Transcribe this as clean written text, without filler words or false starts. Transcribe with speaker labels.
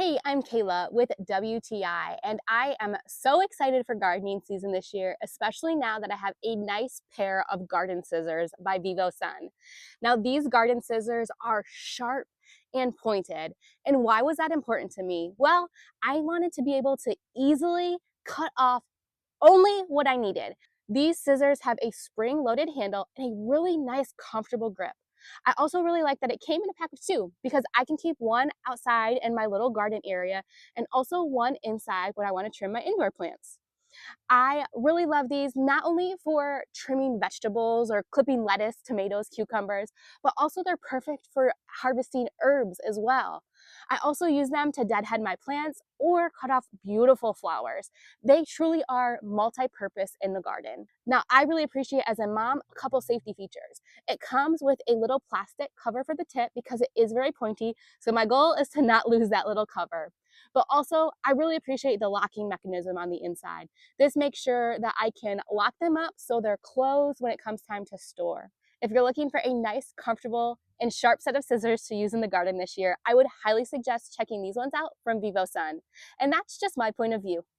Speaker 1: Hey, I'm Kayla with WTI, and I am so excited for gardening season this year, especially now that I have a nice pair of garden scissors by VIVOSUN. Now, these garden scissors are sharp and pointed. And why was that important to me? Well, I wanted to be able to easily cut off only what I needed. These scissors have a spring-loaded handle and a really nice, comfortable grip. I also really like that it came in a pack of two because I can keep one outside in my little garden area and also one inside when I want to trim my indoor plants. I really love these not only for trimming vegetables or clipping lettuce, tomatoes, cucumbers, but also they're perfect for harvesting herbs as well. I also use them to deadhead my plants or cut off beautiful flowers. They truly are multi-purpose in the garden. Now, I really appreciate as a mom a couple safety features. It comes with a little plastic cover for the tip because it is very pointy, so my goal is to not lose that little cover. But also, I really appreciate the locking mechanism on the inside. This makes sure that I can lock them up so they're closed when it comes time to store. If you're looking for a nice, comfortable, and sharp set of scissors to use in the garden this year, I would highly suggest checking these ones out from VIVOSUN. And that's just my point of view.